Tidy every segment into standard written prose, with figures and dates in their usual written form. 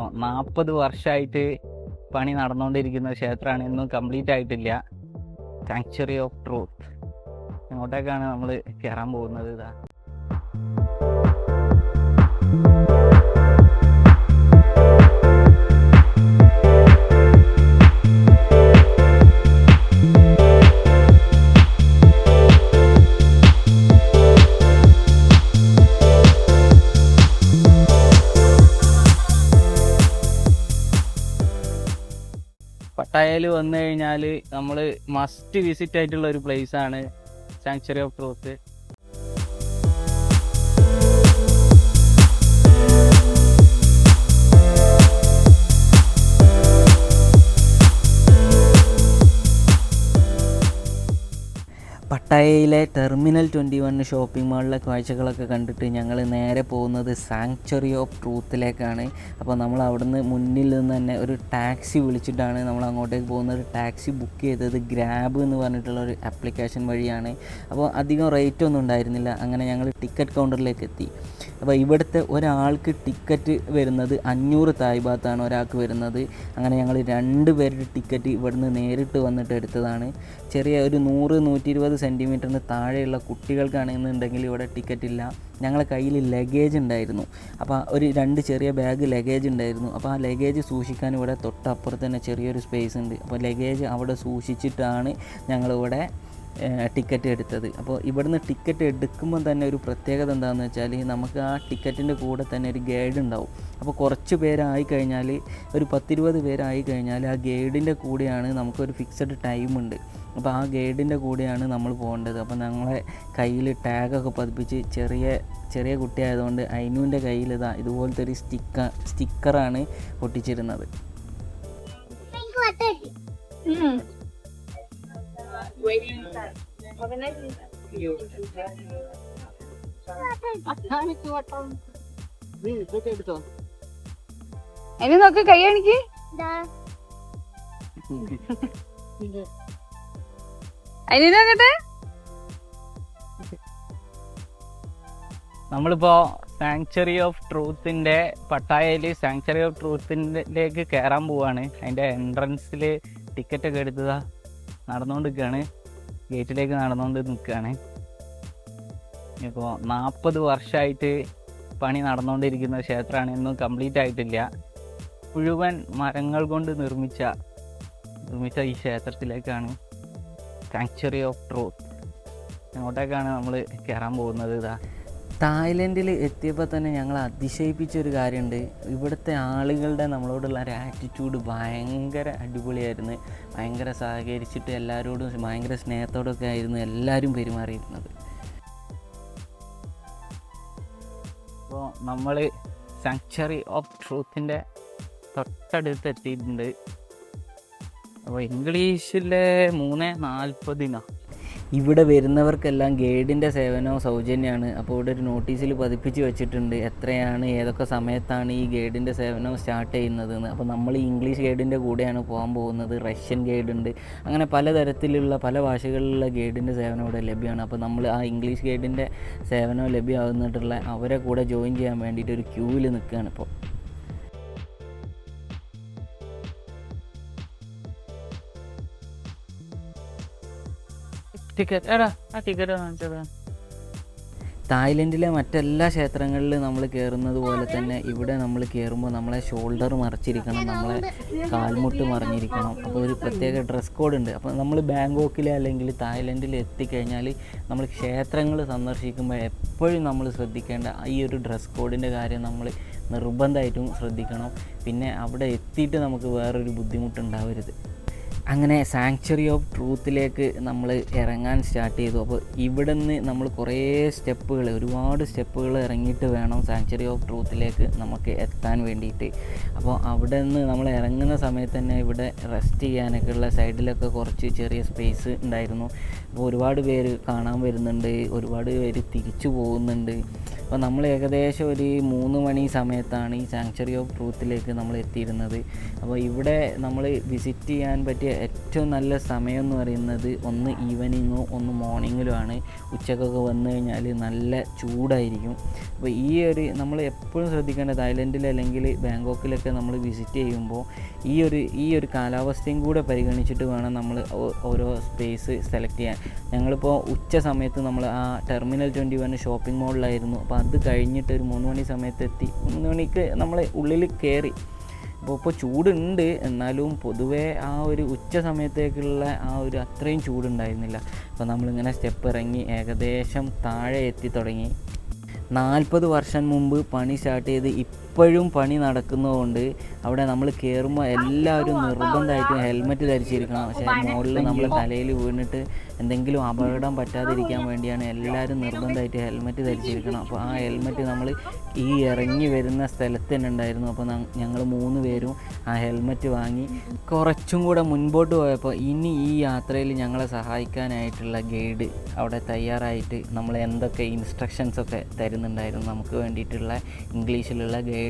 40 വർഷമായിട്ട് പണി നടന്നുകൊണ്ടിരിക്കുന്ന ക്ഷേത്രമാണ്, ഇന്നും കംപ്ലീറ്റ് ആയിട്ടില്ല. Sanctuary of truth. അങ്ങോട്ടേക്കാണ് നമ്മൾ കയറാൻ പോകുന്നത്. ഇതാ പട്ടായയിൽ വന്നു കഴിഞ്ഞാൽ നമ്മൾ മസ്റ്റ് വിസിറ്റ് ആയിട്ടുള്ള ഒരു പ്ലേസ് ആണ് സാങ്ച്വറി ഓഫ് ട്രൂത്ത്. പട്ടായയിലെ ടെർമിനൽ 21 ഷോപ്പിംഗ് മാളിലെ കാഴ്ചകളൊക്കെ കണ്ടിട്ട് ഞങ്ങൾ നേരെ പോകുന്നത് സാങ്ച്വറി ഓഫ് ട്രൂത്തിലേക്കാണ്. അപ്പോൾ നമ്മൾ അവിടുന്ന് മുന്നിൽ നിന്ന് തന്നെ ഒരു ടാക്സി വിളിച്ചിട്ടാണ് നമ്മൾ അങ്ങോട്ടേക്ക് പോകുന്നത്. ടാക്സി ബുക്ക് ചെയ്തത് ഗ്രാബ് എന്ന് പറഞ്ഞിട്ടുള്ള ഒരു ആപ്ലിക്കേഷൻ വഴിയാണ്. അപ്പോൾ അധികം റേറ്റ് ഒന്നും ഉണ്ടായിരുന്നില്ല. അങ്ങനെ ഞങ്ങൾ ടിക്കറ്റ് കൗണ്ടറിലേക്ക് എത്തി. അപ്പോൾ ഇവിടുത്തെ ഒരാൾക്ക് ടിക്കറ്റ് വരുന്നത് 500 തായ് ബാത്താണ് ഒരാൾക്ക് വരുന്നത്. അങ്ങനെ ഞങ്ങൾ 2 പേരുടെ ടിക്കറ്റ് ഇവിടുന്ന് നേരിട്ട് വന്നിട്ട് എടുത്തതാണ്. ചെറിയ ഒരു 100-120 സെൻറ്റിമീറ്ററിന് താഴെയുള്ള കുട്ടികൾക്കാണെന്നുണ്ടെങ്കിൽ ഇവിടെ ടിക്കറ്റ് ഇല്ല. ഞങ്ങളുടെ കയ്യിൽ ലഗേജ് ഉണ്ടായിരുന്നു. അപ്പോൾ ഒരു 2 ചെറിയ ബാഗ് ലഗേജ് ഉണ്ടായിരുന്നു. അപ്പോൾ ആ ലഗേജ് സൂക്ഷിക്കാൻ ഇവിടെ തൊട്ടപ്പുറത്ത് തന്നെ ചെറിയൊരു സ്പേസ് ഉണ്ട്. അപ്പോൾ ലഗേജ് അവിടെ സൂക്ഷിച്ചിട്ടാണ് ഞങ്ങളിവിടെ ടിക്കറ്റ് എടുത്തത്. അപ്പോൾ ഇവിടുന്ന് ടിക്കറ്റ് എടുക്കുമ്പോൾ തന്നെ ഒരു പ്രത്യേകത എന്താണെന്ന് വെച്ചാൽ നമുക്ക് ആ ടിക്കറ്റിൻ്റെ കൂടെ തന്നെ ഒരു ഗൈഡ് ഉണ്ടാവും. അപ്പോൾ കുറച്ച് പേരായി കഴിഞ്ഞാൽ ഒരു 10-20 പേരായി കഴിഞ്ഞാൽ ആ ഗൈഡിൻ്റെ കൂടെയാണ് നമുക്കൊരു ഫിക്സഡ് ടൈമുണ്ട്. അപ്പോൾ ആ ഗൈഡിൻ്റെ കൂടെയാണ് നമ്മൾ പോകേണ്ടത്. അപ്പോൾ ഞങ്ങളെ കയ്യിൽ ടാഗൊക്കെ പതിപ്പിച്ച് ചെറിയ കുട്ടിയായതുകൊണ്ട് അയിനുവിൻ്റെ കയ്യിൽ ഇതുപോലത്തെ ഒരു സ്റ്റിക്കറാണ് ഒട്ടിച്ചിരുന്നത്. ഇനി നോക്ക് കൈ കാണിക്ക്. അതിനോക്കട്ടെ. നമ്മളിപ്പോ സാങ്ച്വറി ഓഫ് ട്രൂത്തിന്റെ പട്ടായയിൽ സാങ്ച്വറി ഓഫ് ട്രൂത്തിലേക്ക് കയറാൻ പോവാണ്. അതിന്റെ എൻട്രൻസിൽ ടിക്കറ്റ് ഒക്കെ എടുത്തതാ നടന്നുകൊണ്ട് നിൽക്കുകയാണ്. ഗേറ്റിലേക്ക് നടന്നുകൊണ്ട് നിൽക്കുകയാണ്. ഇപ്പോൾ 40 വർഷമായിട്ട് പണി നടന്നുകൊണ്ടിരിക്കുന്ന ക്ഷേത്രമാണ്, ഇന്നും കംപ്ലീറ്റ് ആയിട്ടില്ല. മുഴുവൻ മരങ്ങൾ കൊണ്ട് നിർമ്മിച്ച ഈ ക്ഷേത്രത്തിലേക്കാണ് സാങ്ച്വറി ഓഫ് ട്രൂത്ത്. അങ്ങോട്ടേക്കാണ് നമ്മൾ കയറാൻ പോകുന്നത്. ഇതാ തായ്ലൻഡിൽ എത്തിയപ്പോൾ തന്നെ ഞങ്ങൾ അതിശയിപ്പിച്ചൊരു കാര്യമുണ്ട്. ഇവിടുത്തെ ആളുകളുടെ നമ്മളോടുള്ള ഒരു ആറ്റിറ്റ്യൂഡ് ഭയങ്കര അടിപൊളിയായിരുന്നു. ഭയങ്കര സഹകരിച്ചിട്ട് എല്ലാവരോടും ഭയങ്കര സ്നേഹത്തോടൊക്കെ ആയിരുന്നു എല്ലാവരും പെരുമാറിയിരുന്നത്. അപ്പോൾ നമ്മൾ സാങ്ച്വറി ഓഫ് ട്രൂത്തിൻ്റെ തൊട്ടടുത്ത് എത്തിയിട്ടുണ്ട്. അപ്പോൾ ഇംഗ്ലീഷിലെ 3:40 ഇവിടെ വരുന്നവർക്കെല്ലാം ഗൈഡിൻ്റെ സേവനവും സൗജന്യമാണ്. അപ്പോൾ ഇവിടെ ഒരു നോട്ടീസിൽ പതിപ്പിച്ച് വെച്ചിട്ടുണ്ട് എത്രയാണ് ഏതൊക്കെ സമയത്താണ് ഈ ഗൈഡിൻ്റെ സേവനം സ്റ്റാർട്ട് ചെയ്യുന്നതെന്ന്. അപ്പോൾ നമ്മൾ ഈ ഇംഗ്ലീഷ് ഗൈഡിൻ്റെ കൂടെയാണ് പോകാൻ പോകുന്നത്. റഷ്യൻ ഗൈഡ് ഉണ്ട്. അങ്ങനെ പലതരത്തിലുള്ള പല ഭാഷകളിലുള്ള ഗൈഡിൻ്റെ സേവനം ഇവിടെ ലഭ്യമാണ്. അപ്പോൾ നമ്മൾ ആ ഇംഗ്ലീഷ് ഗൈഡിൻ്റെ സേവനം ലഭ്യമാകുന്നിട്ടുള്ള അവരെ കൂടെ ജോയിൻ ചെയ്യാൻ വേണ്ടിയിട്ട് ഒരു ക്യൂവിൽ നിൽക്കുകയാണ് ഇപ്പോൾ. തായ്ലൻഡിലെ മറ്റെല്ലാ ക്ഷേത്രങ്ങളിലും നമ്മൾ കയറുന്നത് പോലെ തന്നെ ഇവിടെ നമ്മൾ കയറുമ്പോൾ നമ്മളെ ഷോൾഡർ മറച്ചിരിക്കണം, നമ്മളെ കാൽമുട്ട് മറിഞ്ഞിരിക്കണം. അപ്പോൾ ഒരു പ്രത്യേക ഡ്രസ് കോഡ് ഉണ്ട്. അപ്പോൾ നമ്മൾ ബാങ്കോക്കിൽ അല്ലെങ്കിൽ തായ്ലൻഡിൽ എത്തിക്കഴിഞ്ഞാൽ നമ്മൾ ക്ഷേത്രങ്ങൾ സന്ദർശിക്കുമ്പോൾ എപ്പോഴും നമ്മൾ ശ്രദ്ധിക്കേണ്ട ഈ ഒരു ഡ്രസ് കോഡിൻ്റെ കാര്യം നമ്മൾ നിർബന്ധമായിട്ടും ശ്രദ്ധിക്കണം. പിന്നെ അവിടെ എത്തിയിട്ട് നമുക്ക് വേറൊരു ബുദ്ധിമുട്ടുണ്ടാവരുത്. അങ്ങനെ സാങ്ച്വറി ഓഫ് ട്രൂത്തിലേക്ക് നമ്മൾ ഇറങ്ങാൻ സ്റ്റാർട്ട് ചെയ്തു. അപ്പോൾ ഇവിടെ നിന്ന് നമ്മൾ ഒരുപാട് സ്റ്റെപ്പുകൾ ഇറങ്ങിയിട്ട് വേണം സാങ്ച്വറി ഓഫ് ട്രൂത്തിലേക്ക് നമുക്ക് എത്താൻ വേണ്ടിയിട്ട്. അപ്പോൾ അവിടെ നിന്ന് നമ്മൾ ഇറങ്ങുന്ന സമയത്ത് തന്നെ ഇവിടെ റെസ്റ്റ് ചെയ്യാനൊക്കെ ഉള്ള സൈഡിലൊക്കെ കുറച്ച് ചെറിയ സ്പേസ് ഉണ്ടായിരുന്നു. അപ്പോൾ ഒരുപാട് പേര് കാണാൻ വരുന്നുണ്ട്, ഒരുപാട് പേര് തിരിച്ചു പോകുന്നുണ്ട്. അപ്പോൾ നമ്മൾ ഏകദേശം ഒരു 3 മണി സമയത്താണ് ഈ സാങ്ച്വറി ഓഫ് ട്രൂത്തിലേക്ക് നമ്മൾ എത്തിയിരുന്നത്. അപ്പോൾ ഇവിടെ നമ്മൾ വിസിറ്റ് ചെയ്യാൻ പറ്റിയ ഏറ്റവും നല്ല സമയം എന്ന് പറയുന്നത് ഒന്ന് ഈവനിങ്ങോ ഒന്ന് മോർണിംഗിലുമാണ്. ഉച്ചക്കൊക്കെ വന്നു കഴിഞ്ഞാൽ നല്ല ചൂടായിരിക്കും. അപ്പോൾ ഈ ഒരു നമ്മൾ എപ്പോഴും ശ്രദ്ധിക്കേണ്ടത് ഐലൻഡിൽ അല്ലെങ്കിൽ ബാങ്കോക്കിലൊക്കെ നമ്മൾ വിസിറ്റ് ചെയ്യുമ്പോൾ ഈ ഒരു കാലാവസ്ഥയും കൂടെ പരിഗണിച്ചിട്ട് വേണം നമ്മൾ ഓരോ സ്പേസ് സെലക്ട് ചെയ്യാൻ. ഞങ്ങളിപ്പോൾ ഉച്ച സമയത്ത് നമ്മൾ ആ ടെർമിനൽ 21 ഷോപ്പിംഗ് മോളിലായിരുന്നു. അപ്പോൾ അത് കഴിഞ്ഞിട്ട് ഒരു 3 മണി സമയത്ത് എത്തി. 3 മണിക്ക് നമ്മൾ ഉള്ളിൽ കയറി. ഇപ്പോൾ ചൂടുണ്ട്, എന്നാലും പൊതുവേ ആ ഒരു ഉച്ച സമയത്തേക്കുള്ള ആ ഒരു അത്രയും ചൂടുണ്ടായിരുന്നില്ല. അപ്പോൾ നമ്മളിങ്ങനെ സ്റ്റെപ്പ് ഇറങ്ങി ഏകദേശം താഴെ എത്തി തുടങ്ങി. 40 വർഷം മുമ്പ് പണി സ്റ്റാർട്ട് ചെയ്ത് ഇപ്പോഴും പണി നടക്കുന്നതുകൊണ്ട് അവിടെ നമ്മൾ കയറുമ്പോൾ എല്ലാവരും നിർബന്ധമായിട്ടും ഹെൽമെറ്റ് ധരിച്ചിരിക്കണം. പക്ഷേ മുകളിൽ നമ്മൾ തലയിൽ വീണിട്ട് എന്തെങ്കിലും അപകടം പറ്റാതിരിക്കാൻ വേണ്ടിയാണ് എല്ലാവരും നിർബന്ധമായിട്ട് ഹെൽമെറ്റ് ധരിച്ചിരിക്കണം. അപ്പോൾ ആ ഹെൽമെറ്റ് നമ്മൾ ഈ ഇറങ്ങി വരുന്ന സ്ഥലത്ത് തന്നെ ഉണ്ടായിരുന്നു. അപ്പോൾ ഞങ്ങൾ 3 പേരും ആ ഹെൽമെറ്റ് വാങ്ങി. കുറച്ചും കൂടെ മുൻപോട്ട് പോയപ്പോൾ ഇനി ഈ യാത്രയിൽ ഞങ്ങളെ സഹായിക്കാനായിട്ടുള്ള ഗൈഡ് അവിടെ തയ്യാറായിട്ട് നമ്മൾ എന്തൊക്കെ ഇൻസ്ട്രക്ഷൻസൊക്കെ തരുന്നുണ്ടായിരുന്നു. നമുക്ക് വേണ്ടിയിട്ടുള്ള ഇംഗ്ലീഷിലുള്ള ഗൈഡ്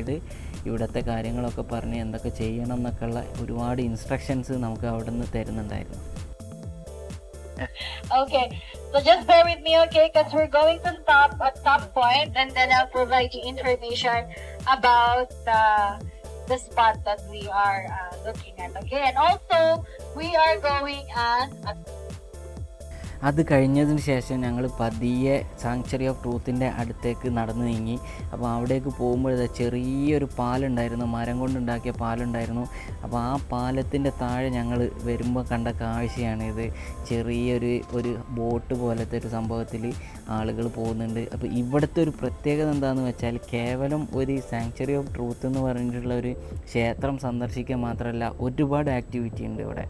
ഇവിടുത്തെ കാര്യങ്ങളൊക്കെ പറഞ്ഞ് എന്തൊക്കെ ചെയ്യണം എന്നൊക്കെയുള്ള ഒരുപാട് ഇൻസ്ട്രക്ഷൻസ് നമുക്ക് അവിടെ നിന്ന് തരുന്നുണ്ടായിരുന്നു. Okay, so just bear with me, okay, because we're going to stop at top point and then I'll provide you information about the spot that we are looking at, okay? And also, we are going at അത് കഴിഞ്ഞതിന് ശേഷം ഞങ്ങൾ പതിയെ sanctuary of ട്രൂത്തിൻ്റെ അടുത്തേക്ക് നടന്നു നീങ്ങി. അപ്പോൾ അവിടേക്ക് പോകുമ്പോഴേ ചെറിയൊരു പാലുണ്ടായിരുന്നു, മരം കൊണ്ടുണ്ടാക്കിയ പാലുണ്ടായിരുന്നു. അപ്പോൾ ആ പാലത്തിൻ്റെ താഴെ ഞങ്ങൾ വരുമ്പോൾ കണ്ട കാഴ്ചയാണിത്. ചെറിയൊരു ബോട്ട് പോലത്തെ ഒരു സംഭവത്തിൽ ആളുകൾ പോകുന്നുണ്ട്. അപ്പോൾ ഇവിടുത്തെ ഒരു പ്രത്യേകത എന്താണെന്ന് വെച്ചാൽ കേവലം ഒരു സാങ്ച്വറി ഓഫ് ട്രൂത്ത് എന്ന് പറഞ്ഞിട്ടുള്ള ഒരു ക്ഷേത്രം സന്ദർശിക്കാൻ മാത്രമല്ല ഒരുപാട് ആക്ടിവിറ്റി ഉണ്ട് ഇവിടെ.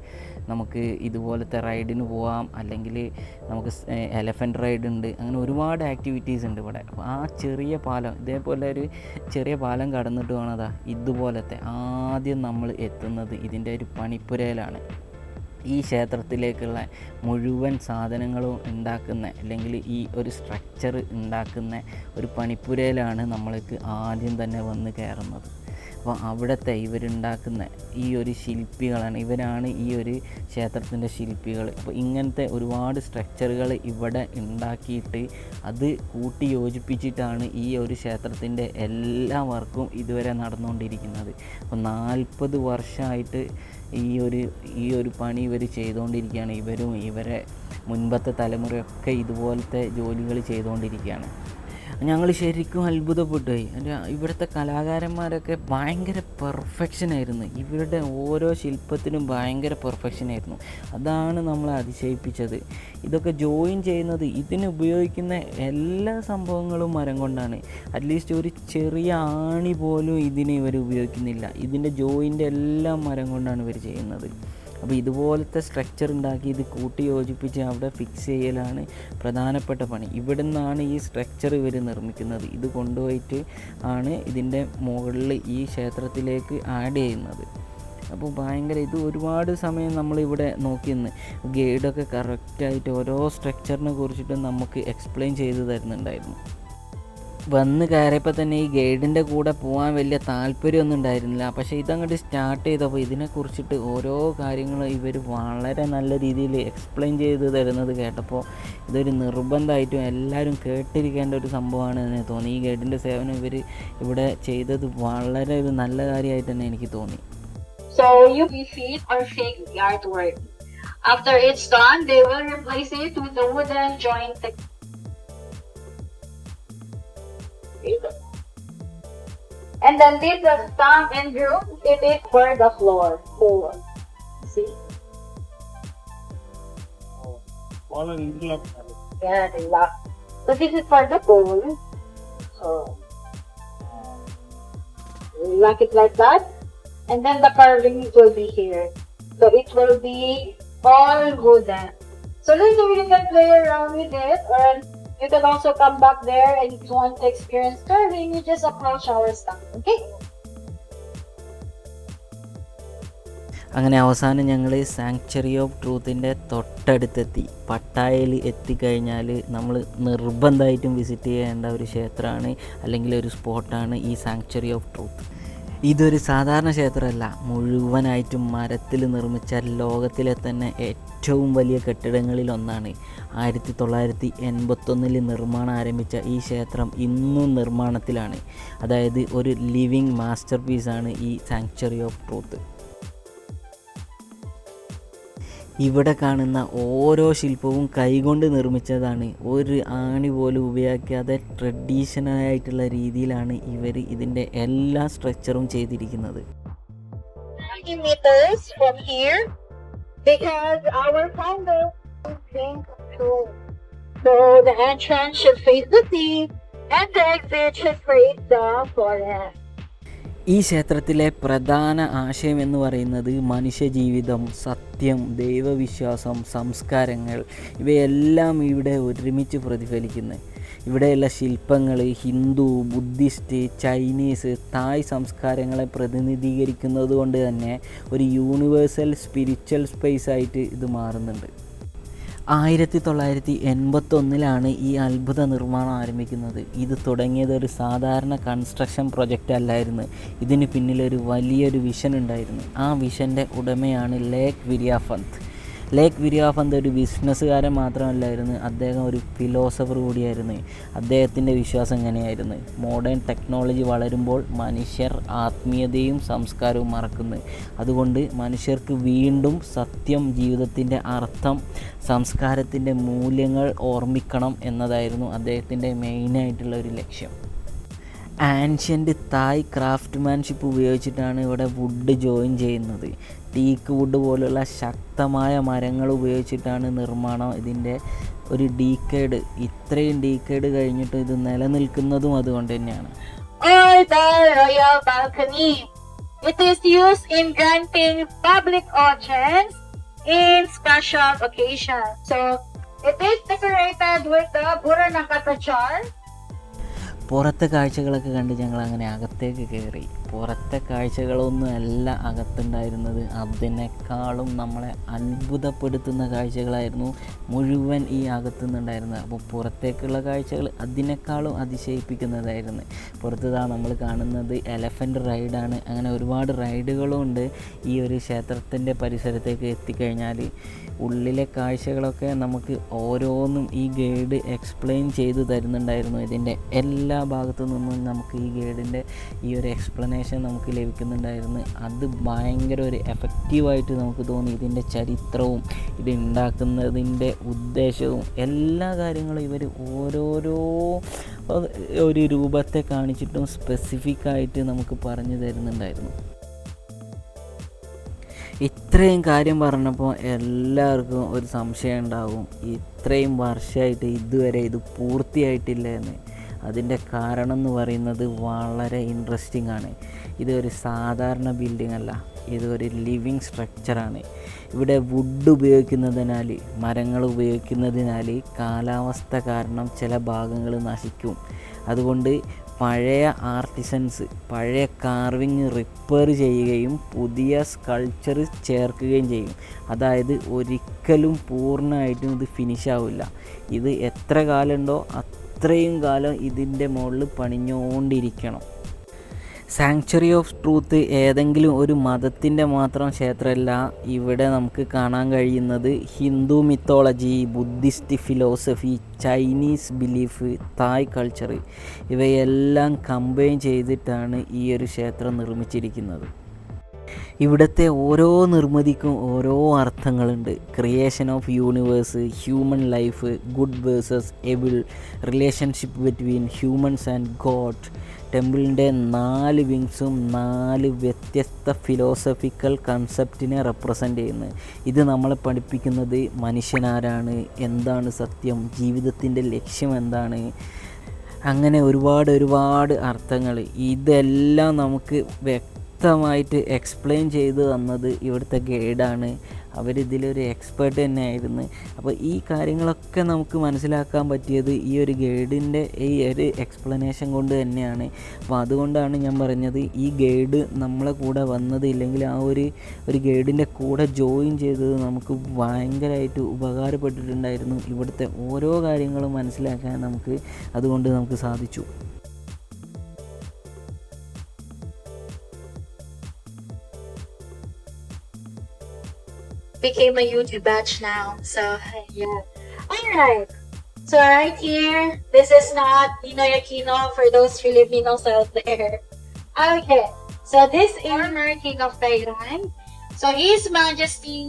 നമുക്ക് ഇതുപോലത്തെ റൈഡിന് പോവാം, അല്ലെങ്കിൽ നമുക്ക് എലഫൻറ്റ് റൈഡ് ഉണ്ട്, അങ്ങനെ ഒരുപാട് ആക്ടിവിറ്റീസ് ഉണ്ട് ഇവിടെ. അപ്പോൾ ആ ചെറിയ പാലം, ഇതേപോലെ ഒരു ചെറിയ പാലം കടന്നിട്ട് വേണതാ ഇതുപോലത്തെ ആദ്യം നമ്മൾ എത്തുന്നത് ഇതിൻ്റെ ഒരു പണിപ്പുരയിലാണ്. ഈ ക്ഷേത്രത്തിലേക്കുള്ള മുഴുവൻ സാധനങ്ങളും ഉണ്ടാക്കുന്ന അല്ലെങ്കിൽ ഈ ഒരു സ്ട്രക്ചർ ഉണ്ടാക്കുന്ന ഒരു പണിപ്പുരയിലാണ് നമ്മൾക്ക് ആദ്യം തന്നെ വന്ന് കയറുന്നത്. അപ്പോൾ അവിടുത്തെ ഇവരുണ്ടാക്കുന്ന ഈ ഒരു ശില്പികളാണ്, ഇവരാണ് ഈ ഒരു ക്ഷേത്രത്തിൻ്റെ ശില്പികൾ. അപ്പോൾ ഇങ്ങനത്തെ ഒരുപാട് സ്ട്രക്ചറുകൾ ഇവിടെ ഉണ്ടാക്കിയിട്ട് അത് കൂട്ടി യോജിപ്പിച്ചിട്ടാണ് ഈ ഒരു ക്ഷേത്രത്തിൻ്റെ എല്ലാ വർക്കും ഇതുവരെ നടന്നുകൊണ്ടിരിക്കുന്നത്. അപ്പോൾ 40 വർഷമായിട്ട് ഈ ഒരു പണി ഇവർ ചെയ്തുകൊണ്ടിരിക്കുകയാണ്. ഇവരും ഇവരെ മുൻപത്തെ തലമുറയൊക്കെ ഇതുപോലത്തെ ജോലികൾ ചെയ്തുകൊണ്ടിരിക്കുകയാണ്. ഞങ്ങൾ ശരിക്കും അത്ഭുതപ്പെട്ടു പോയി. ഇവിടുത്തെ കലാകാരന്മാരൊക്കെ ഭയങ്കര പെർഫെക്ഷനായിരുന്നു. ഇവരുടെ ഓരോ ശില്പത്തിനും ഭയങ്കര പെർഫെക്ഷനായിരുന്നു. അതാണ് നമ്മളെ അതിശയിപ്പിച്ചത്. ഇതൊക്കെ ജോയിൻ ചെയ്യുന്നത്, ഇതിന് ഉപയോഗിക്കുന്ന എല്ലാ സംഭവങ്ങളും മരം കൊണ്ടാണ്. അറ്റ്ലീസ്റ്റ് ഒരു ചെറിയ ആണി പോലും ഇതിന് ഇവർ ഉപയോഗിക്കുന്നില്ല. ഇതിൻ്റെ ജോയിൻ്റ് എല്ലാം മരം കൊണ്ടാണ് ഇവർ ചെയ്യുന്നത്. അപ്പോൾ ഇതുപോലത്തെ സ്ട്രക്ചർ ഉണ്ടാക്കി ഇത് കൂട്ടി യോജിപ്പിച്ച് അവിടെ ഫിക്സ് ചെയ്യലാണ് പ്രധാനപ്പെട്ട പണി. ഇവിടെ നിന്നാണ് ഈ സ്ട്രക്ചർ ഇവർ നിർമ്മിക്കുന്നത്. ഇത് കൊണ്ടുപോയിട്ട് ആണ് ഇതിൻ്റെ മുകളിൽ ഈ ക്ഷേത്രത്തിലേക്ക് ആഡ് ചെയ്യുന്നത്. അപ്പോൾ ഭയങ്കര ഇത് ഒരുപാട് സമയം നമ്മളിവിടെ നോക്കി നിന്ന് ഗൈഡൊക്കെ കറക്റ്റായിട്ട് ഓരോ സ്ട്രക്ചറിനെ കുറിച്ചിട്ട് നമുക്ക് എക്സ്പ്ലെയിൻ ചെയ്ത് തരുന്നുണ്ടായിരുന്നു. വന്ന് കയറിയപ്പോൾ തന്നെ ഈ ഗൈഡിൻ്റെ കൂടെ പോകാൻ വലിയ താല്പര്യമൊന്നും ഉണ്ടായിരുന്നില്ല. പക്ഷേ ഇതങ്ങോട്ട് സ്റ്റാർട്ട് ചെയ്തപ്പോൾ ഇതിനെക്കുറിച്ചിട്ട് ഓരോ കാര്യങ്ങളും ഇവർ വളരെ നല്ല രീതിയിൽ എക്സ്പ്ലെയിൻ ചെയ്ത് തരുന്നത് കേട്ടപ്പോൾ ഇതൊരു നിർബന്ധമായിട്ടും എല്ലാവരും കേട്ടിരിക്കേണ്ട ഒരു സംഭവമാണ് എന്ന് തോന്നി. ഈ ഗൈഡിൻ്റെ സേവനം ഇവിടെ ചെയ്തത് വളരെ ഒരു നല്ല കാര്യമായിട്ട് തന്നെ എനിക്ക് തോന്നി. So you feed or fake the artwork. After it's done, they will replace it with the wooden joint. And then this is stamp and groove. It is for the floor. See? Yeah, they lock. So this is for the pole. So lock it like that. And then the carving will be here. So it will be all wooden. So later you can play around with it, and you can also come back there and if you want to experience carving, you just approach our stand, okay? അങ്ങനെ അവസാനം ഞങ്ങൾ sanctuary of ട്രൂത്തിൻ്റെ തൊട്ടടുത്തെത്തി. പട്ടായയിൽ എത്തിക്കഴിഞ്ഞാൽ നമ്മൾ നിർബന്ധമായിട്ടും visit ചെയ്യേണ്ട ഒരു ക്ഷേത്രമാണ്, അല്ലെങ്കിൽ ഒരു സ്പോട്ടാണ് ഈ സാങ്ച്വറി ഓഫ് ട്രൂത്ത്. ഇതൊരു സാധാരണ ക്ഷേത്രമല്ല, മുഴുവനായിട്ടും മരത്തിൽ നിർമ്മിച്ച ലോകത്തിലെ തന്നെ ഏറ്റവും വലിയ കെട്ടിടങ്ങളിൽ ഒന്നാണ്. 1981 നിർമ്മാണം ആരംഭിച്ച ഈ ക്ഷേത്രം ഇന്നും നിർമ്മാണത്തിലാണ്. അതായത് ഒരു ലിവിങ് മാസ്റ്റർ പീസാണ് ഈ സാങ്ച്വറി ഓഫ് ട്രൂത്ത്. ഇവിടെ കാണുന്ന ഓരോ ശില്പവും കൈകൊണ്ട് നിർമ്മിച്ചതാണ്. ഒരു ആണി പോലും ഉപയോഗിക്കാതെ ട്രഡീഷണലായിട്ടുള്ള രീതിയിലാണ് ഇവർ ഇതിൻ്റെ എല്ലാ സ്ട്രക്ചറും ചെയ്തിരിക്കുന്നത്. 90 meters from here because our founder came through. So the entrance should face the sea and the exit should face the forest. ഈ ക്ഷേത്രത്തിലെ പ്രധാന ആശയം എന്ന് പറയുന്നത് മനുഷ്യജീവിതം, സത്യം, ദൈവവിശ്വാസം, സംസ്കാരങ്ങൾ ഇവയെല്ലാം ഇവിടെ ഒരുമിച്ച് പ്രതിഫലിക്കുന്നു. ഇവിടെയുള്ള ശില്പങ്ങൾ ഹിന്ദു, ബുദ്ധിസ്റ്റ്, ചൈനീസ്, തായ് സംസ്കാരങ്ങളെ പ്രതിനിധീകരിക്കുന്നത് കൊണ്ട് തന്നെ ഒരു യൂണിവേഴ്സൽ സ്പിരിച്വൽ സ്പേസ് ആയിട്ട് ഇത് മാറുന്നുണ്ട്. 1981 ഈ അത്ഭുത നിർമ്മാണം ആരംഭിക്കുന്നത്. ഇത് തുടങ്ങിയത് ഒരു സാധാരണ കൺസ്ട്രക്ഷൻ പ്രൊജക്റ്റ് അല്ലായിരുന്നു. ഇതിന് പിന്നിലൊരു വലിയൊരു വിഷൻ ഉണ്ടായിരുന്നു. ആ വിഷൻ്റെ ഉടമയാണ് ലേക്ക് വിരിയാപന്ത്. ലേക്ക് വിരിയാപന്ത് ഒരു ബിസിനസ്സുകാരൻ മാത്രമല്ലായിരുന്നു, അദ്ദേഹം ഒരു ഫിലോസഫർ കൂടിയായിരുന്നു. അദ്ദേഹത്തിൻ്റെ വിശ്വാസം എങ്ങനെയായിരുന്നു? മോഡേൺ ടെക്നോളജി വളരുമ്പോൾ മനുഷ്യർ ആത്മീയതയും സംസ്കാരവും മറക്കുന്നു. അതുകൊണ്ട് മനുഷ്യർക്ക് വീണ്ടും സത്യം, ജീവിതത്തിൻ്റെ അർത്ഥം, സംസ്കാരത്തിൻ്റെ മൂല്യങ്ങൾ ഓർമ്മിക്കണം എന്നതായിരുന്നു അദ്ദേഹത്തിൻ്റെ മെയിനായിട്ടുള്ള ഒരു ലക്ഷ്യം. ആൻഷ്യൻ്റ് തായ് ക്രാഫ്റ്റ്മാൻഷിപ്പ് ഉപയോഗിച്ചിട്ടാണ് ഇവിടെ വുഡ് ജോയിൻ ചെയ്യുന്നത്. ടീക്ക് വുഡ് പോലുള്ള ശക്തമായ മരങ്ങൾ ഉപയോഗിച്ചിട്ടാണ് നിർമ്മാണം. ഇതിൻ്റെ ഒരു ഡീക്കേഡ്, ഇത്രയും ഡീക്കേഡ് കഴിഞ്ഞിട്ട് ഇത് നിലനിൽക്കുന്നതും അതുകൊണ്ട് തന്നെയാണ്. Or the royal balcony. It is used in granting public audience in special occasions. So it is decorated with the Burra ng Katachar. പുറത്തെ കാഴ്ചകളൊക്കെ കണ്ട് ഞങ്ങൾ അങ്ങനെ അകത്തേക്ക് കയറി. പുറത്തെ കാഴ്ചകളൊന്നും അല്ല അകത്തുണ്ടായിരുന്നത്, അതിനേക്കാളും നമ്മളെ അത്ഭുതപ്പെടുത്തുന്ന കാഴ്ചകളായിരുന്നു മുഴുവൻ ഈ അകത്തുനിന്നുണ്ടായിരുന്നത്. അപ്പോൾ പുറത്തേക്കുള്ള കാഴ്ചകൾ അതിനേക്കാളും അതിശയിപ്പിക്കുന്നതായിരുന്നു. പുറത്തുതാ നമ്മൾ കാണുന്നത് എലഫൻ്റ് റൈഡാണ്. അങ്ങനെ ഒരുപാട് റൈഡുകളും ഉണ്ട് ഈ ഒരു ക്ഷേത്രത്തിൻ്റെ പരിസരത്തേക്ക് എത്തിക്കഴിഞ്ഞാൽ. ഉള്ളിലെ കാഴ്ചകളൊക്കെ നമുക്ക് ഓരോന്നും ഈ ഗൈഡ് എക്സ്പ്ലെയിൻ ചെയ്തു തരുന്നുണ്ടായിരുന്നു. ഇതിൻ്റെ എല്ലാ ഭാഗത്തു നിന്നും നമുക്ക് ഈ ഗൈഡിൻ്റെ ഈ ഒരു എക്സ്പ്ലനേഷൻ നമുക്ക് ലഭിക്കുന്നുണ്ടായിരുന്നു. അത് ഭയങ്കര ഒരു എഫക്റ്റീവായിട്ട് നമുക്ക് തോന്നി. ഇതിൻ്റെ ചരിത്രവും ഇത് ഉണ്ടാക്കുന്നതിൻ്റെ ഉദ്ദേശവും എല്ലാ കാര്യങ്ങളും ഇവർ ഓരോരോ ഒരു രൂപത്തെ കാണിച്ചിട്ടും സ്പെസിഫിക്കായിട്ട് നമുക്ക് പറഞ്ഞു തരുന്നുണ്ടായിരുന്നു. ഇത്രയും കാര്യം പറഞ്ഞപ്പോൾ എല്ലാവർക്കും ഒരു സംശയം ഉണ്ടാകും, ഇത്രയും വർഷമായിട്ട് ഇതുവരെ ഇത് പൂർത്തിയായിട്ടില്ല എന്ന്. അതിൻ്റെ കാരണം എന്ന് പറയുന്നത് വളരെ ഇൻട്രസ്റ്റിംഗ് ആണ്. ഇതൊരു സാധാരണ ബിൽഡിംഗ് അല്ല, ഇതൊരു ലിവിങ് സ്ട്രക്ചറാണ്. ഇവിടെ വുഡ് ഉപയോഗിക്കുന്നതിനാൽ, മരങ്ങൾ ഉപയോഗിക്കുന്നതിനാൽ കാലാവസ്ഥ കാരണം ചില ഭാഗങ്ങൾ നശിക്കും. അതുകൊണ്ട് പഴയ ആർട്ടിസൻസ് പഴയ കാർവിങ് റിപ്പയർ ചെയ്യുകയും പുതിയ സ്കൾപ്ചർ ചേർക്കുകയും ചെയ്യും. അതായത് ഒരിക്കലും പൂർണ്ണമായിട്ടും ഇത് ഫിനിഷ് ആവില്ല. ഇത് എത്ര കാലമുണ്ടോ അത്രയും കാലം ഇതിൻ്റെ മുകളിൽ പണിഞ്ഞുകൊണ്ടിരിക്കണം. സാങ്ച്വറി ഓഫ് ട്രൂത്ത് ഏതെങ്കിലും ഒരു മതത്തിൻ്റെ മാത്രം ക്ഷേത്രമല്ല. ഇവിടെ നമുക്ക് കാണാൻ കഴിയുന്നത് Hindu mythology, Buddhist philosophy, Chinese belief, Thai culture ഇവയെല്ലാം കമ്പൈൻ ചെയ്തിട്ടാണ് ഈ ഒരു ക്ഷേത്രം നിർമ്മിച്ചിരിക്കുന്നത്. ഇവിടുത്തെ ഓരോ നിർമ്മിതിക്കും ഓരോ അർത്ഥങ്ങളുണ്ട്. Creation of universe, human life, good versus evil, relationship between humans and God. ടെമ്പിളിൻ്റെ 4 വിങ്സും 4 വ്യത്യസ്ത ഫിലോസഫിക്കൽ കൺസെപ്റ്റിനെ റെപ്രസെൻ്റ് ചെയ്യുന്നു. ഇത് നമ്മളെ പഠിപ്പിക്കുന്നത് മനുഷ്യനാരാണ്, എന്താണ് സത്യം, ജീവിതത്തിൻ്റെ ലക്ഷ്യം എന്താണ്, അങ്ങനെ ഒരുപാട് അർത്ഥങ്ങൾ. ഇതെല്ലാം നമുക്ക് വ്യക്തമായിട്ട് എക്സ്പ്ലെയിൻ ചെയ്ത് തന്നത് ഇവിടുത്തെ ഗൈഡാണ്. അവരിതിലൊരു എക്സ്പേർട്ട് തന്നെയായിരുന്നു. അപ്പോൾ ഈ കാര്യങ്ങളൊക്കെ നമുക്ക് മനസ്സിലാക്കാൻ പറ്റിയത് ഈ ഒരു ഗൈഡിൻ്റെ ഈ ഒരു എക്സ്പ്ലനേഷൻ കൊണ്ട് തന്നെയാണ്. അപ്പോൾ അതുകൊണ്ടാണ് ഞാൻ പറഞ്ഞത് ഈ ഗൈഡ് നമ്മളെ കൂടെ വന്നത്, ഇല്ലെങ്കിൽ ആ ഒരു ഗൈഡിൻ്റെ കൂടെ ജോയിൻ ചെയ്തത് നമുക്ക് ഭയങ്കരമായിട്ട് ഉപകാരപ്പെട്ടിട്ടുണ്ടായിരുന്നു. ഇവിടുത്തെ ഓരോ കാര്യങ്ങളും മനസ്സിലാക്കാൻ അതുകൊണ്ട് നമുക്ക് സാധിച്ചു. Became a YouTube batch now. So yeah. Alright. So right here, this is not Ninoy Aquino for those Filipinos out there. Okay. So this is former King of Thailand. So His Majesty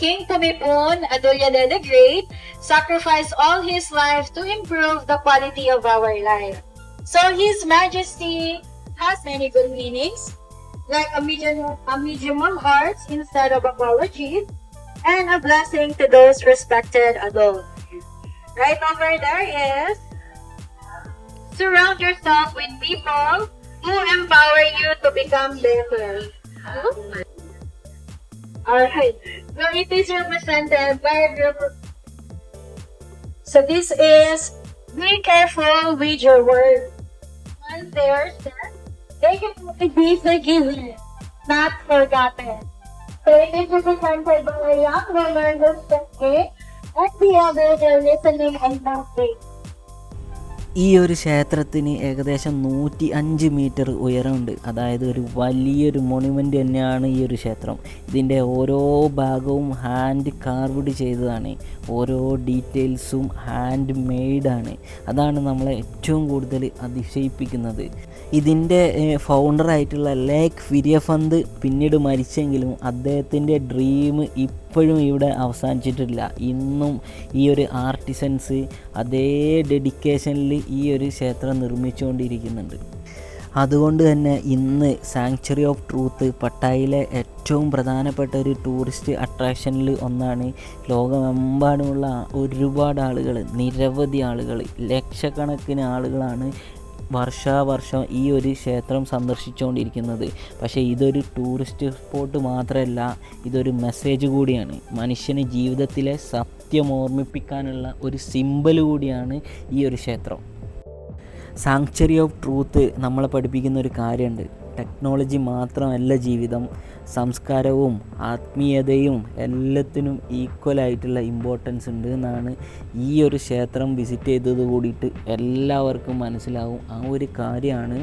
King Tumipon Adulyadej the Great sacrificed all his life to improve the quality of our life. So His Majesty has many good meanings, like a medium of hearts instead of apologies, and a blessing to those respected adults. Right over there is surround yourself with people who empower you to become better. Alright, so it is represented by a group of... So this is, be careful with your words. Once they are said, they can be forgiven, not forgotten. So it is represented by a young woman who's thinking, and the others are listening and nothing. ഈ ഒരു ക്ഷേത്രത്തിന് ഏകദേശം 105 metre ഉയരമുണ്ട്. അതായത് ഒരു വലിയൊരു monument തന്നെയാണ് ഈ ഒരു ക്ഷേത്രം. ഇതിൻ്റെ ഓരോ ഭാഗവും ഹാൻഡ് കാർവ്ഡ് ചെയ്തതാണ്. ഓരോ ഡീറ്റെയിൽസും ഹാൻഡ് മെയ്ഡാണ്. അതാണ് നമ്മളെ ഏറ്റവും കൂടുതൽ അതിശയിപ്പിക്കുന്നത്. ഇതിൻ്റെ ഫൗണ്ടറായിട്ടുള്ള ലേക്ക് ഫിരിയഫന്ത് പിന്നീട് മരിച്ചെങ്കിലും അദ്ദേഹത്തിൻ്റെ ഡ്രീം ഇപ്പോഴും ഇവിടെ അവസാനിച്ചിട്ടില്ല. ഇന്നും ഈ ഒരു ആർട്ടിസൻസ് അതേ ഡെഡിക്കേഷനിൽ ഈ ഒരു ക്ഷേത്രം നിർമ്മിച്ചുകൊണ്ടിരിക്കുന്നുണ്ട്. അതുകൊണ്ട് തന്നെ ഇന്ന് സാങ്ച്വറി ഓഫ് ട്രൂത്ത് പട്ടായയിലെ ഏറ്റവും പ്രധാനപ്പെട്ട ഒരു ടൂറിസ്റ്റ് അട്രാക്ഷനിൽ ഒന്നാണ്. ലോകമെമ്പാടുമുള്ള ഒരുപാട് ആളുകൾ, നിരവധി ആളുകൾ, ലക്ഷക്കണക്കിന് ആളുകളാണ് വർഷാവർഷം ഈ ഒരു ക്ഷേത്രം സന്ദർശിച്ചുകൊണ്ടിരിക്കുന്നത്. പക്ഷേ ഇതൊരു ടൂറിസ്റ്റ് സ്പോട്ട് മാത്രമല്ല, ഇതൊരു മെസ്സേജ് കൂടിയാണ്. മനുഷ്യന് ജീവിതത്തിലെ സത്യം ഓർമ്മിപ്പിക്കാനുള്ള ഒരു സിമ്പൽ കൂടിയാണ് ഈ ഒരു ക്ഷേത്രം. സാങ്ച്വറി ഓഫ് ട്രൂത്ത് നമ്മളെ പഠിപ്പിക്കുന്ന ഒരു കാര്യമുണ്ട്. ടെക്നോളജി മാത്രമല്ല ജീവിതം, സംസ്കാരവും ആത്മീയതയും എല്ലാത്തിനും ഈക്വലായിട്ടുള്ള ഇമ്പോർട്ടൻസ് ഉണ്ട് എന്നാണ് ഈ ഒരു ക്ഷേത്രം വിസിറ്റ് ചെയ്തത് കൂടിയിട്ട് എല്ലാവർക്കും മനസ്സിലാവും. ആ ഒരു കാര്യമാണ്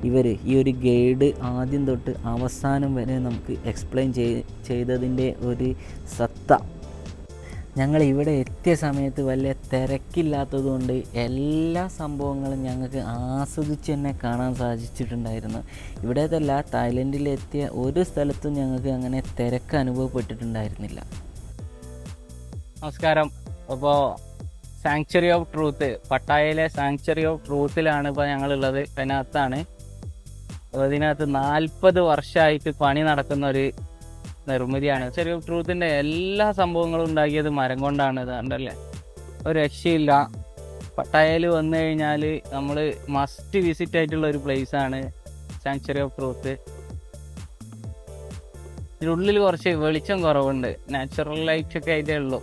ഈ ഒരു ഗൈഡ് ആദ്യം തൊട്ട് അവസാനം വരെ നമുക്ക് എക്സ്പ്ലെയിൻ ചെയ്തതിൻ്റെ ഒരു സത്ത. ഞങ്ങൾ ഇവിടെ എത്തിയ സമയത്ത് വലിയ തിരക്കില്ലാത്തതുകൊണ്ട് എല്ലാ സംഭവങ്ങളും ഞങ്ങൾക്ക് ആസ്വദിച്ച് തന്നെ കാണാൻ സാധിച്ചിട്ടുണ്ടായിരുന്നു. ഇവിടേതല്ല, തായ്ലൻഡിലെത്തിയ ഒരു സ്ഥലത്തും ഞങ്ങൾക്ക് അങ്ങനെ തിരക്ക് അനുഭവപ്പെട്ടിട്ടുണ്ടായിരുന്നില്ല. നമസ്കാരം. അപ്പോൾ സാങ്ച്വറി ഓഫ് ട്രൂത്ത്, പട്ടായയിലെ സാങ്ച്വറി ഓഫ് ട്രൂത്തിലാണ് ഇപ്പോൾ ഞങ്ങളുള്ളത്. അതിനകത്താണ്. അപ്പോൾ ഇതിനകത്ത് 40 വർഷമായിട്ട് പണി നടക്കുന്ന ഒരു നിർമ്മിതിയാണ്. സാങ്ച്വറി ഓഫ് ട്രൂത്തിൻ്റെ എല്ലാ സംഭവങ്ങളും ഉണ്ടാക്കിയത് മരം കൊണ്ടാണ്. അതുകൊണ്ടല്ലേ ഒരു രക്ഷയില്ല. പട്ടായയിൽ വന്നു കഴിഞ്ഞാൽ നമ്മൾ മസ്റ്റ് വിസിറ്റ് ആയിട്ടുള്ള ഒരു പ്ലേസാണ് സാങ്ച്വറി ഓഫ് ട്രൂത്ത്. ഇതിനുള്ളിൽ കുറച്ച് വെളിച്ചം കുറവുണ്ട്, നാച്ചുറൽ ലൈറ്റ് ഒക്കെ ആയിട്ടേ ഉള്ളൂ.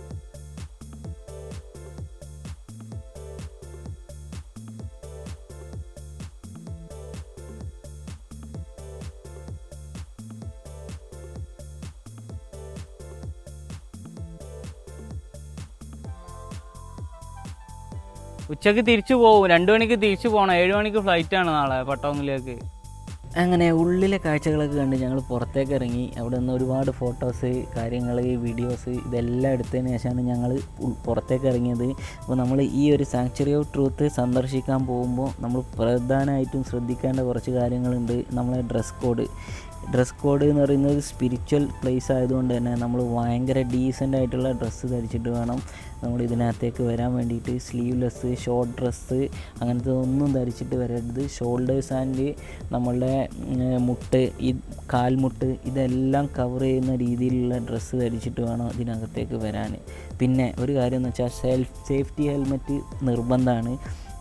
ഉച്ചക്ക് തിരിച്ചു പോകും, 2 മണിക്ക് തിരിച്ചു പോകണം. 7 മണിക്ക് ഫ്ലൈറ്റാണ് നാളെ പട്ടോങ്ങിലേക്ക്. അങ്ങനെ ഉള്ളിലെ കാഴ്ചകളൊക്കെ കണ്ട് ഞങ്ങൾ പുറത്തേക്ക് ഇറങ്ങി. അവിടെ നിന്ന് ഒരുപാട് ഫോട്ടോസ്, കാര്യങ്ങൾ, വീഡിയോസ് ഇതെല്ലാം എടുത്തതിന് ശേഷമാണ് ഞങ്ങൾ പുറത്തേക്ക് ഇറങ്ങിയത്. അപ്പോൾ നമ്മൾ ഈ ഒരു സാങ്ച്വറി ഓഫ് ട്രൂത്ത് സന്ദർശിക്കാൻ പോകുമ്പോൾ നമ്മൾ പ്രധാനമായിട്ടും ശ്രദ്ധിക്കേണ്ട കുറച്ച് കാര്യങ്ങളുണ്ട്. നമ്മളെ ഡ്രസ് കോഡ് എന്ന് പറയുന്നത് സ്പിരിച്വൽ പ്ലേസ് ആയതുകൊണ്ട് തന്നെ നമ്മൾ ഭയങ്കര ഡീസൻ്റ് ആയിട്ടുള്ള ഡ്രസ്സ് ധരിച്ചിട്ട് വേണം നമ്മൾ ഇതിനകത്തേക്ക് വരാൻ വേണ്ടിയിട്ട്. സ്ലീവ്ലെസ്, ഷോർട്ട് ഡ്രസ്സ് അങ്ങനത്തെ ഒന്നും ധരിച്ചിട്ട് വരരുത്. ഷോൾഡേഴ്സ് ആൻഡ് നമ്മളുടെ കാൽമുട്ട് ഇതെല്ലാം കവർ ചെയ്യുന്ന രീതിയിലുള്ള ഡ്രസ്സ് ധരിച്ചിട്ട് വേണം ഇതിനകത്തേക്ക് വരാൻ. പിന്നെ ഒരു കാര്യം എന്ന് വെച്ചാൽ സേഫ്റ്റി ഹെൽമെറ്റ് നിർബന്ധമാണ്.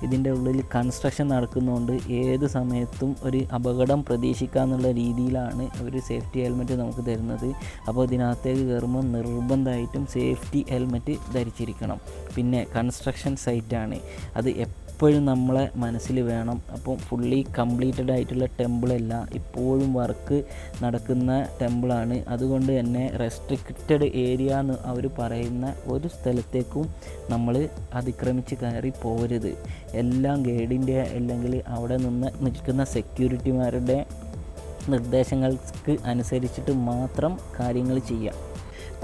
ഇതിൻ്റെ ഉള്ളിൽ കൺസ്ട്രക്ഷൻ നടക്കുന്നതുകൊണ്ട് ഏത് സമയത്തും ഒരു അപകടം പ്രതീക്ഷിക്കാമെന്നുള്ള രീതിയിലാണ് അവർ സേഫ്റ്റി ഹെൽമെറ്റ് നമുക്ക് തരുന്നത്. അപ്പോൾ ഇതിനകത്തേക്ക് കയറുമ്പോൾ നിർബന്ധമായിട്ടും സേഫ്റ്റി ഹെൽമെറ്റ് ധരിച്ചിരിക്കണം. പിന്നെ കൺസ്ട്രക്ഷൻ സൈറ്റാണ്, അത് എപ്പോഴും നമ്മളെ മനസ്സിൽ വേണം. അപ്പോൾ ഫുള്ളി കംപ്ലീറ്റഡ് ആയിട്ടുള്ള ടെമ്പിളല്ല, ഇപ്പോഴും വർക്ക് നടക്കുന്ന ടെമ്പിളാണ്. അതുകൊണ്ട് തന്നെ റെസ്ട്രിക്റ്റഡ് ഏരിയ എന്ന് അവർ പറയുന്ന ഒരു സ്ഥലത്തേക്കും നമ്മൾ അതിക്രമിച്ച് കയറി പോരുത്. എല്ലാം ഗൈഡിൻ്റെ അല്ലെങ്കിൽ അവിടെ നിന്ന് നിൽക്കുന്ന സെക്യൂരിറ്റിമാരുടെ നിർദ്ദേശങ്ങൾക്ക് അനുസരിച്ചിട്ട് മാത്രം കാര്യങ്ങൾ ചെയ്യാം.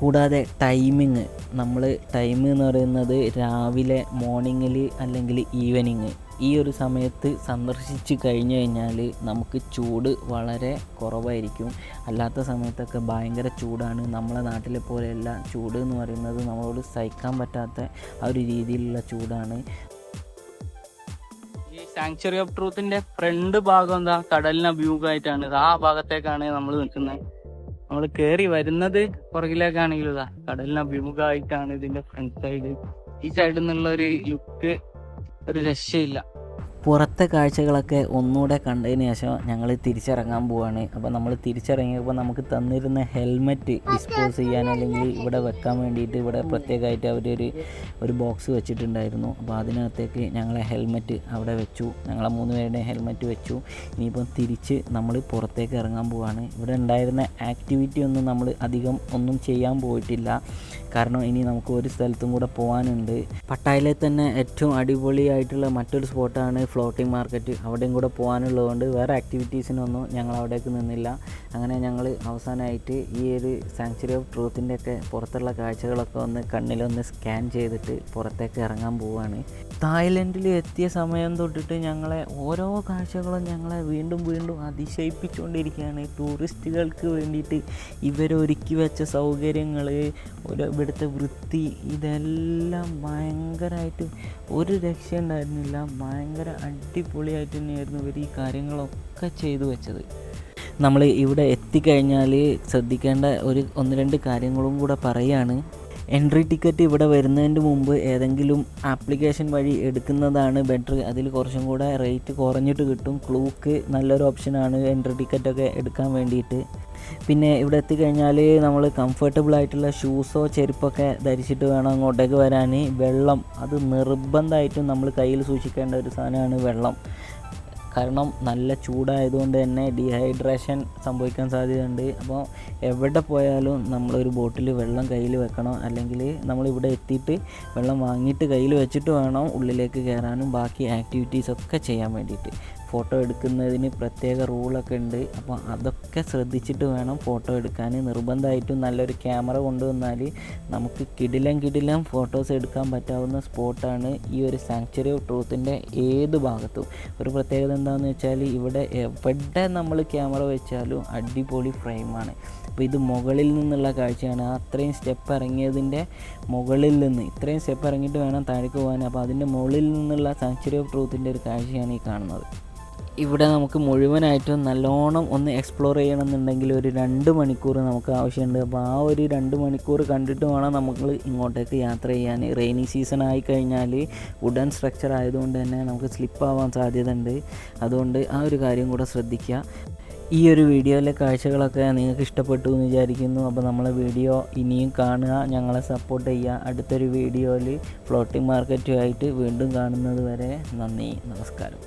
കൂടാതെ ടൈമിങ്, നമ്മൾ ടൈം എന്ന് പറയുന്നത് രാവിലെ മോർണിംഗിൽ അല്ലെങ്കിൽ ഈവനിങ് ഈ ഒരു സമയത്ത് സന്ദർശിച്ച് കഴിഞ്ഞു കഴിഞ്ഞാൽ നമുക്ക് ചൂട് വളരെ കുറവായിരിക്കും. അല്ലാത്ത സമയത്തൊക്കെ ഭയങ്കര ചൂടാണ്. നമ്മളെ നാട്ടിലെ പോലെയല്ല, ചൂട് എന്ന് പറയുന്നത് നമ്മളോട് സഹിക്കാൻ പറ്റാത്ത ആ ഒരു രീതിയിലുള്ള ചൂടാണ്. ഈ സാങ്ച്വറി ഓഫ് ട്രൂത്തിൻ്റെ ഫ്രണ്ട് ഭാഗം എന്താ കടലിന് അഭിമുഖമായിട്ടാണ്. ആ ഭാഗത്തേക്കാണ് നമ്മൾ നിൽക്കുന്നത്. നമ്മൾ കയറി വരുന്നത് പുറകിലേക്കാണെങ്കിലും ഇതാ കടലിന് അഭിമുഖമായിട്ടാണ് ഇതിൻ്റെ ഫ്രണ്ട് സൈഡ്. ഈ സൈഡിൽ നിന്നുള്ള ഒരു ലുക്ക് ഒരു രക്ഷയില്ല. പുറത്തെ കാഴ്ചകളൊക്കെ ഒന്നുകൂടെ കണ്ടതിന് ശേഷം ഞങ്ങൾ തിരിച്ചിറങ്ങാൻ പോവാണ്. അപ്പോൾ നമ്മൾ തിരിച്ചിറങ്ങിയപ്പോൾ നമുക്ക് തന്നിരുന്ന ഹെൽമെറ്റ് ഡിസ്പോസ് ചെയ്യാൻ അല്ലെങ്കിൽ ഇവിടെ വെക്കാൻ വേണ്ടിയിട്ട് ഇവിടെ പ്രത്യേകമായിട്ട് ഒരു ബോക്സ് വെച്ചിട്ടുണ്ടായിരുന്നു. അപ്പോൾ അതിനകത്തേക്ക് ഞങ്ങളെ ഹെൽമെറ്റ് അവിടെ വെച്ചു. ഞങ്ങളെ 3 പേരുടെ ഹെൽമെറ്റ് വെച്ചു. ഇനിയിപ്പം തിരിച്ച് നമ്മൾ പുറത്തേക്ക് ഇറങ്ങാൻ പോവാണ്. ഇവിടെ ഉണ്ടായിരുന്ന ആക്ടിവിറ്റി ഒന്നും നമ്മൾ അധികം ഒന്നും ചെയ്യാൻ പോയിട്ടില്ല. കാരണം ഇനി നമുക്ക് ഒരു സ്ഥലത്തും കൂടെ പോകാനുണ്ട്. പട്ടായയിലെ തന്നെ ഏറ്റവും അടിപൊളിയായിട്ടുള്ള മറ്റൊരു സ്പോട്ടാണ് ഫ്ലോട്ടിംഗ് മാർക്കറ്റ്. അവിടെയും കൂടെ പോകാനുള്ളതുകൊണ്ട് വേറെ ആക്ടിവിറ്റീസിനൊന്നും ഞങ്ങൾ അവിടേക്ക് നിന്നില്ല. അങ്ങനെ ഞങ്ങൾ അവസാനമായിട്ട് ഈ ഒരു സാങ്ച്വറി ഓഫ് ട്രൂത്തിൻ്റെ ഒക്കെ പുറത്തുള്ള കാഴ്ചകളൊക്കെ ഒന്ന് കണ്ണിലൊന്ന് സ്കാൻ ചെയ്തിട്ട് പുറത്തേക്ക് ഇറങ്ങാൻ പോവുകയാണ്. തായ്ലൻഡിൽ എത്തിയ സമയം തൊട്ടിട്ട് ഞങ്ങളെ ഓരോ കാഴ്ചകളും ഞങ്ങളെ വീണ്ടും വീണ്ടും അതിശയിപ്പിച്ചുകൊണ്ടിരിക്കുകയാണ്. ടൂറിസ്റ്റുകൾക്ക് വേണ്ടിയിട്ട് ഇവരൊരുക്കി വെച്ച സൗകര്യങ്ങൾ, ഇവിടുത്തെ വൃത്തി, ഇതെല്ലാം ഭയങ്കരമായിട്ട് ഒരു രക്ഷ ഉണ്ടായിരുന്നില്ല. ഭയങ്കര അടിപൊളിയായിട്ട് തന്നെയായിരുന്നു ഇവർ ഈ കാര്യങ്ങളൊക്കെ ചെയ്തു വെച്ചത്. നമ്മൾ ഇവിടെ എത്തിക്കഴിഞ്ഞാൽ ശ്രദ്ധിക്കേണ്ട 1-2 കാര്യങ്ങളും കൂടെ പറയുകയാണ്. എൻട്രി ടിക്കറ്റ് ഇവിടെ വരുന്നതിന് മുമ്പ് ഏതെങ്കിലും ആപ്ലിക്കേഷൻ വഴി എടുക്കുന്നതാണ് ബെറ്റർ. അതിൽ കുറച്ചും കൂടെ റേറ്റ് കുറഞ്ഞിട്ട് കിട്ടും. ക്ലൂക്ക് നല്ലൊരു ഓപ്ഷനാണ് എൻട്രി ടിക്കറ്റൊക്കെ എടുക്കാൻ വേണ്ടിയിട്ട്. പിന്നെ ഇവിടെ എത്തിക്കഴിഞ്ഞാൽ നമ്മൾ കംഫർട്ടബിൾ ആയിട്ടുള്ള ഷൂസോ ചെരുപ്പൊക്കെ ധരിച്ചിട്ട് വേണം അങ്ങോട്ടേക്ക് വരാൻ. വെള്ളം, അത് നിർബന്ധമായിട്ടും നമ്മൾ കയ്യിൽ സൂക്ഷിക്കേണ്ട ഒരു സാധനമാണ് വെള്ളം. കാരണം നല്ല ചൂടായതുകൊണ്ട് തന്നെ ഡീഹൈഡ്രേഷൻ സംഭവിക്കാൻ സാധ്യതയുണ്ട്. അപ്പോൾ എവിടെ പോയാലും നമ്മളൊരു ബോട്ടിൽ വെള്ളം കയ്യിൽ വെക്കണം. അല്ലെങ്കിൽ നമ്മളിവിടെ എത്തിയിട്ട് വെള്ളം വാങ്ങിയിട്ട് കയ്യിൽ വെച്ചിട്ട് വേണം ഉള്ളിലേക്ക് കയറാനും ബാക്കി ആക്ടിവിറ്റീസൊക്കെ ചെയ്യാൻ വേണ്ടിയിട്ട്. ഫോട്ടോ എടുക്കുന്നതിന് പ്രത്യേക റൂളൊക്കെ ഉണ്ട്. അപ്പോൾ അതൊക്കെ ശ്രദ്ധിച്ചിട്ട് വേണം ഫോട്ടോ എടുക്കാൻ. നിർബന്ധമായിട്ടും നല്ലൊരു ക്യാമറ കൊണ്ടുവന്നാൽ നമുക്ക് കിടിലം ഫോട്ടോസ് എടുക്കാൻ പറ്റാവുന്ന സ്പോട്ടാണ് ഈ ഒരു സാങ്ച്വറി ഓഫ് ട്രൂത്തിൻ്റെ ഏത് ഭാഗത്തും. ഒരു പ്രത്യേകത എന്താണെന്ന് വെച്ചാൽ ഇവിടെ എവിടെ നമ്മൾ ക്യാമറ വെച്ചാലും അടിപൊളി ഫ്രെയിമാണ്. അപ്പോൾ ഇത് മുകളിൽ നിന്നുള്ള കാഴ്ചയാണ്. അത്രയും സ്റ്റെപ്പ് ഇറങ്ങിയതിൻ്റെ മുകളിൽ നിന്ന് ഇത്രയും സ്റ്റെപ്പ് ഇറങ്ങിയിട്ട് വേണം താഴേക്ക് പോകാൻ. അപ്പോൾ അതിൻ്റെ മുകളിൽ നിന്നുള്ള സാങ്ച്വറി ഓഫ് ട്രൂത്തിൻ്റെ ഒരു കാഴ്ചയാണ് ഈ കാണുന്നത്. ഇവിടെ നമുക്ക് മുഴുവനായിട്ടും നല്ലോണം ഒന്ന് എക്സ്പ്ലോർ ചെയ്യണമെന്നുണ്ടെങ്കിൽ ഒരു 2 മണിക്കൂർ നമുക്ക് ആവശ്യമുണ്ട്. അപ്പോൾ ആ ഒരു 2 മണിക്കൂർ കണ്ടിട്ട് വേണം നമ്മൾ ഇങ്ങോട്ടേക്ക് യാത്ര ചെയ്യാൻ. റെയിനി സീസൺ ആയിക്കഴിഞ്ഞാൽ വുഡൻ സ്ട്രക്ചർ ആയതുകൊണ്ട് തന്നെ നമുക്ക് സ്ലിപ്പാവാൻ സാധ്യത ഉണ്ട്. അതുകൊണ്ട് ആ ഒരു കാര്യം കൂടെ ശ്രദ്ധിക്കുക. ഈ ഒരു വീഡിയോയിലെ കാഴ്ചകളൊക്കെ നിങ്ങൾക്ക് ഇഷ്ടപ്പെട്ടു എന്ന് വിചാരിക്കുന്നു. അപ്പോൾ നമ്മളെ വീഡിയോ ഇനിയും കാണുക, ഞങ്ങളെ സപ്പോർട്ട് ചെയ്യുക. അടുത്തൊരു വീഡിയോയിൽ ഫ്ലോട്ടിംഗ് മാർക്കറ്റുമായിട്ട് വീണ്ടും കാണുന്നത് വരെ നന്ദി, നമസ്കാരം.